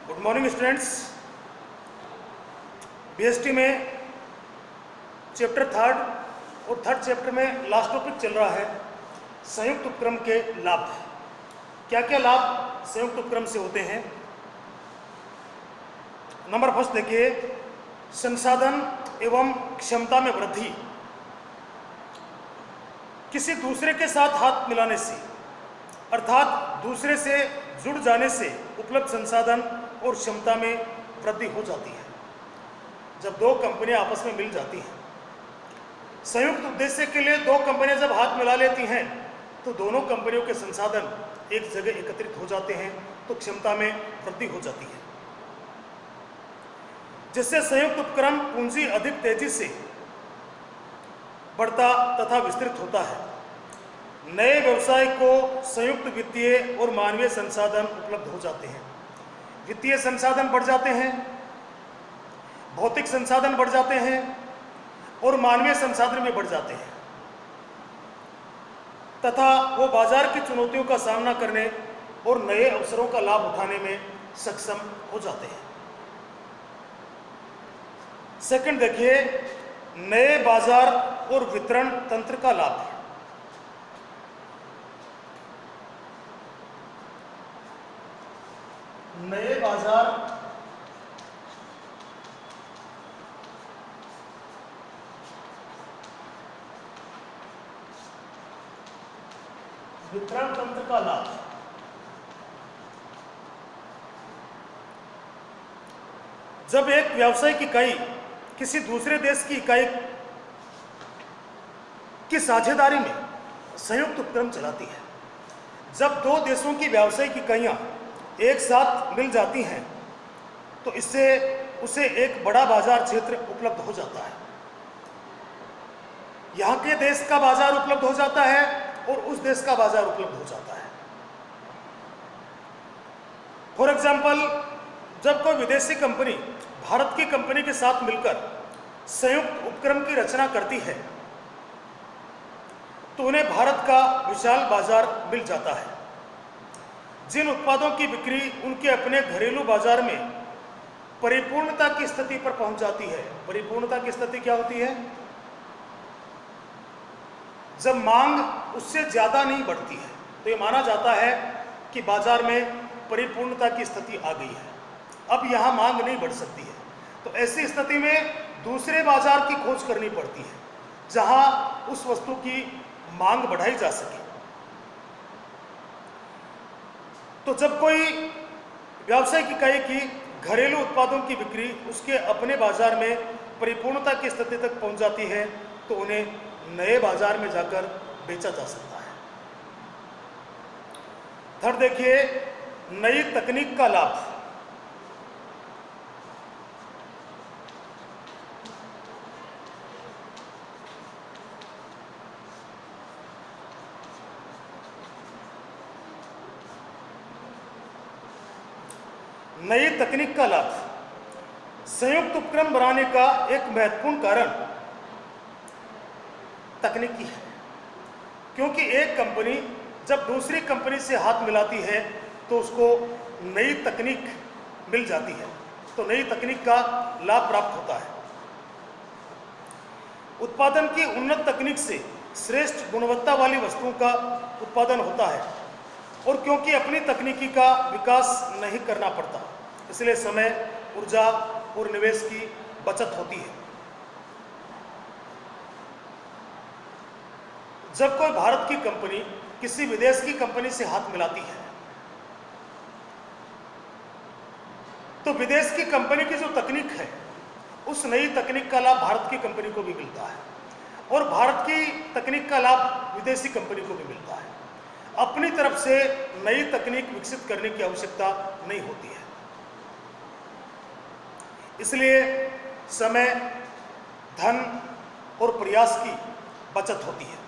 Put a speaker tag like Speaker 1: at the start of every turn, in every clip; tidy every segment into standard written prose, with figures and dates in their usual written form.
Speaker 1: Good morning students. BST में chapter third और third chapter में लास्ट टॉपिक चल रहा है संयुक्त उपक्रम के लाभ। क्या क्या लाभ संयुक्त उपक्रम से होते हैं। नंबर फर्स्ट देखिए, संसाधन एवं क्षमता में वृद्धि। किसी दूसरे के साथ हाथ मिलाने से अर्थात दूसरे से जुड़ जाने से उपलब्ध संसाधन और क्षमता में वृद्धि हो जाती है। जब दो कंपनियां आपस में मिल जाती हैं, संयुक्त उद्देश्य के लिए दो कंपनियां जब हाथ मिला लेती हैं तो दोनों कंपनियों के संसाधन एक जगह एकत्रित हो जाते हैं, तो क्षमता में वृद्धि हो जाती है, जिससे संयुक्त उपक्रम पूंजी अधिक तेजी से बढ़ता तथा विस्तृत होता है। नए व्यवसाय को संयुक्त वित्तीय और मानवीय संसाधन उपलब्ध हो जाते हैं। वित्तीय संसाधन बढ़ जाते हैं, भौतिक संसाधन बढ़ जाते हैं और मानवीय संसाधन में बढ़ जाते हैं तथा वो बाजार की चुनौतियों का सामना करने और नए अवसरों का लाभ उठाने में सक्षम हो जाते हैं। सेकंड देखिए, नए बाजार और वितरण तंत्र का लाभ। नए बाजार वितरण तंत्र का लाभ। जब एक व्यावसायिक इकाई किसी दूसरे देश की इकाई की साझेदारी में संयुक्त उपक्रम चलाती है, जब दो देशों की व्यावसायिक इकाइयां एक साथ मिल जाती हैं तो इससे उसे एक बड़ा बाजार क्षेत्र उपलब्ध हो जाता है। यहाँ के देश का बाजार उपलब्ध हो जाता है और उस देश का बाजार उपलब्ध हो जाता है। फॉर एग्जाम्पल, जब कोई विदेशी कंपनी भारत की कंपनी के साथ मिलकर संयुक्त उपक्रम की रचना करती है तो उन्हें भारत का विशाल बाजार मिल जाता है। जिन उत्पादों की बिक्री उनके अपने घरेलू बाजार में परिपूर्णता की स्थिति पर पहुंच जाती है। परिपूर्णता की स्थिति क्या होती है? जब मांग उससे ज्यादा नहीं बढ़ती है तो ये माना जाता है कि बाजार में परिपूर्णता की स्थिति आ गई है, अब यहां मांग नहीं बढ़ सकती है। तो ऐसी स्थिति में दूसरे बाजार की खोज करनी पड़ती है जहां उस वस्तु की मांग बढ़ाई जा सके। तो जब कोई व्यावसायिक इकाई की घरेलू उत्पादों की बिक्री उसके अपने बाजार में परिपूर्णता की स्थिति तक पहुंच जाती है तो उन्हें नए बाजार में जाकर बेचा जा सकता है। थर्ड देखिए, नई तकनीक का लाभ। नई तकनीक का लाभ। संयुक्त उपक्रम बनाने का एक महत्वपूर्ण कारण तकनीकी है, क्योंकि एक कंपनी जब दूसरी कंपनी से हाथ मिलाती है तो उसको नई तकनीक मिल जाती है, तो नई तकनीक का लाभ प्राप्त होता है। उत्पादन की उन्नत तकनीक से श्रेष्ठ गुणवत्ता वाली वस्तुओं का उत्पादन होता है और क्योंकि अपनी तकनीकी का विकास नहीं करना पड़ता, इसलिए समय, ऊर्जा और निवेश की बचत होती है। जब कोई भारत की कंपनी किसी विदेश की कंपनी से हाथ मिलाती है तो विदेश की कंपनी की जो तकनीक है उस नई तकनीक का लाभ भारत की कंपनी को भी मिलता है और भारत की तकनीक का लाभ विदेशी कंपनी को भी मिलता है। अपनी तरफ से नई तकनीक विकसित करने की आवश्यकता नहीं होती है, इसलिए समय, धन और प्रयास की बचत होती है।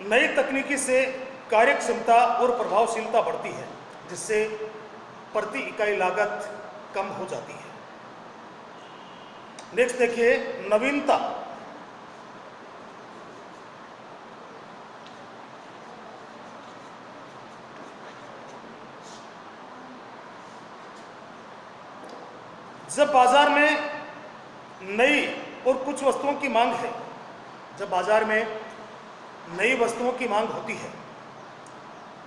Speaker 1: नई तकनीकी से कार्यक्षमता और प्रभावशीलता बढ़ती है, जिससे प्रति इकाई लागत कम हो जाती है। नेक्स्ट देखिए, नवीनता। जब बाजार में नई और कुछ वस्तुओं की मांग है, जब बाजार में नई वस्तुओं की मांग होती है,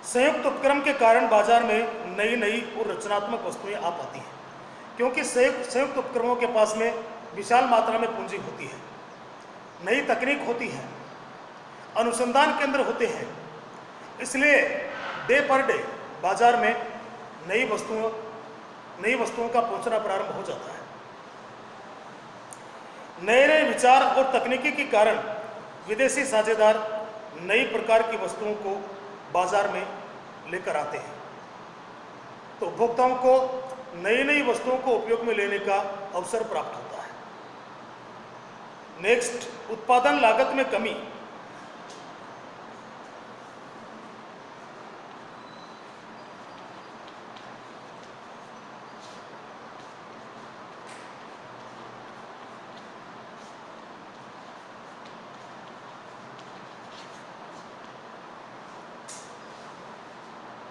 Speaker 1: संयुक्त उपक्रम के कारण बाजार में नई नई और रचनात्मक वस्तुएं आ पाती हैं, क्योंकि संयुक्त उपक्रमों के पास में विशाल मात्रा में पूंजी होती है, नई तकनीक होती है, अनुसंधान केंद्र होते हैं। इसलिए डे पर डे बाजार में नई वस्तुओं का पहुंचना प्रारंभ हो जाता है। नए नए विचार और तकनीकी के कारण विदेशी साझेदार नई प्रकार की वस्तुओं को बाजार में लेकर आते हैं, तो उपभोक्ताओं को नई नई वस्तुओं को उपयोग में लेने का अवसर प्राप्त होता है। नेक्स्ट, उत्पादन लागत में कमी।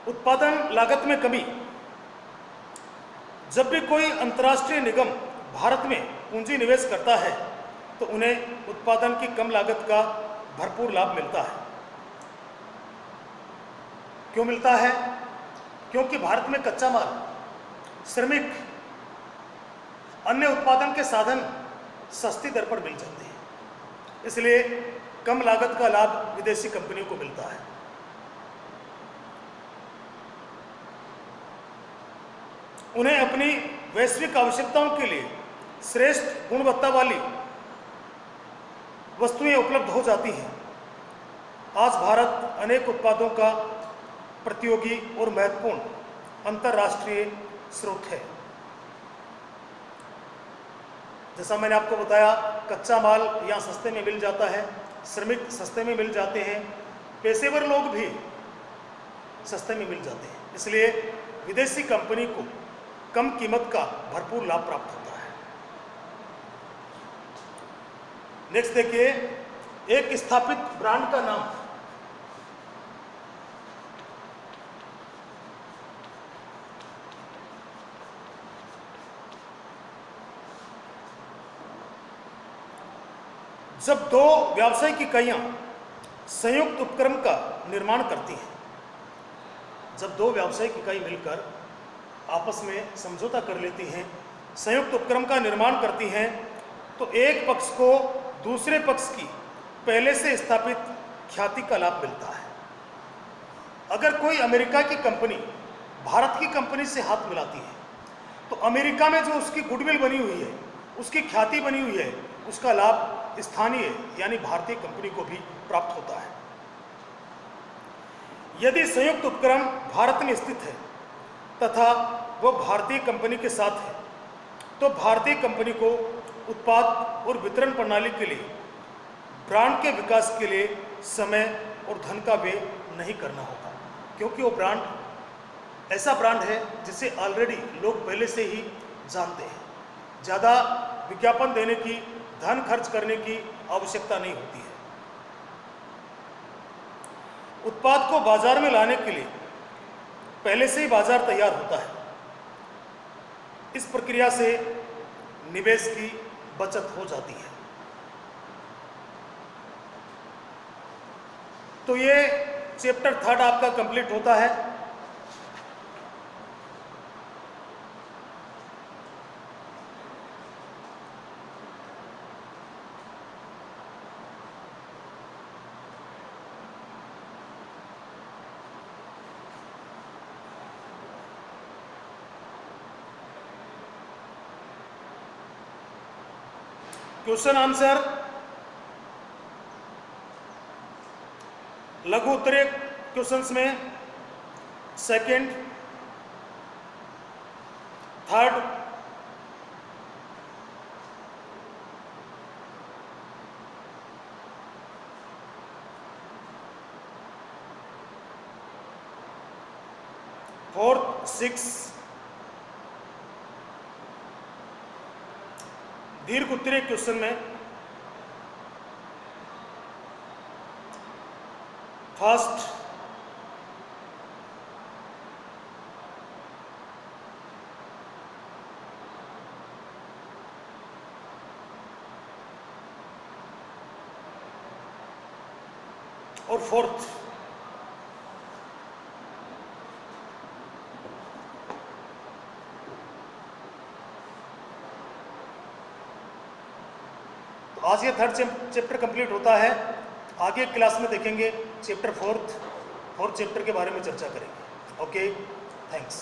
Speaker 1: उत्पादन लागत में कमी। जब भी कोई अंतर्राष्ट्रीय निगम भारत में पूंजी निवेश करता है तो उन्हें उत्पादन की कम लागत का भरपूर लाभ मिलता है। क्यों मिलता है? क्योंकि भारत में कच्चा माल, श्रमिक, अन्य उत्पादन के साधन सस्ती दर पर मिल जाते हैं, इसलिए कम लागत का लाभ विदेशी कंपनियों को मिलता है। उन्हें अपनी वैश्विक आवश्यकताओं के लिए श्रेष्ठ गुणवत्ता वाली वस्तुएं उपलब्ध हो जाती हैं। आज भारत अनेक उत्पादों का प्रतियोगी और महत्वपूर्ण अंतर्राष्ट्रीय स्रोत है। जैसा मैंने आपको बताया, कच्चा माल यहाँ सस्ते में मिल जाता है, श्रमिक सस्ते में मिल जाते हैं, पेशेवर लोग भी सस्ते में मिल जाते हैं, इसलिए विदेशी कंपनी को कम कीमत का भरपूर लाभ प्राप्त होता है। नेक्स्ट देखिए, एक स्थापित ब्रांड का नाम। जब दो व्यावसायिक इकाइयां संयुक्त उपक्रम का निर्माण करती हैं, जब दो व्यावसायिक इकाई मिलकर आपस में समझौता कर लेती हैं, संयुक्त उपक्रम का निर्माण करती हैं, तो एक पक्ष को दूसरे पक्ष की पहले से स्थापित ख्याति का लाभ मिलता है। अगर कोई अमेरिका की कंपनी भारत की कंपनी से हाथ मिलाती है तो अमेरिका में जो उसकी गुडविल बनी हुई है, उसकी ख्याति बनी हुई है, उसका लाभ स्थानीय यानी भारतीय कंपनी को भी प्राप्त होता है। यदि संयुक्त उपक्रम भारत में स्थित है तथा वह भारतीय कंपनी के साथ है, तो भारतीय कंपनी को उत्पाद और वितरण प्रणाली के लिए, ब्रांड के विकास के लिए समय और धन का व्यय नहीं करना होगा, क्योंकि वो ब्रांड ऐसा ब्रांड है जिसे ऑलरेडी लोग पहले से ही जानते हैं। ज़्यादा विज्ञापन देने की, धन खर्च करने की आवश्यकता नहीं होती है। उत्पाद को बाजार में लाने के लिए पहले से ही बाजार तैयार होता है। इस प्रक्रिया से निवेश की बचत हो जाती है। तो ये चैप्टर 3 आपका कंप्लीट होता है। क्वेश्चन आंसर, लघु उत्तरीय क्वेश्चंस में सेकंड, थर्ड, फोर्थ, सिक्स, दीर्घ उत्तरीय क्वेश्चन में फर्स्ट, और फोर्थ, तो आज ये थर्ड चैप्टर कंप्लीट होता है। आगे क्लास में देखेंगे चैप्टर फोर्थ चैप्टर के बारे में चर्चा करेंगे। Okay, thanks.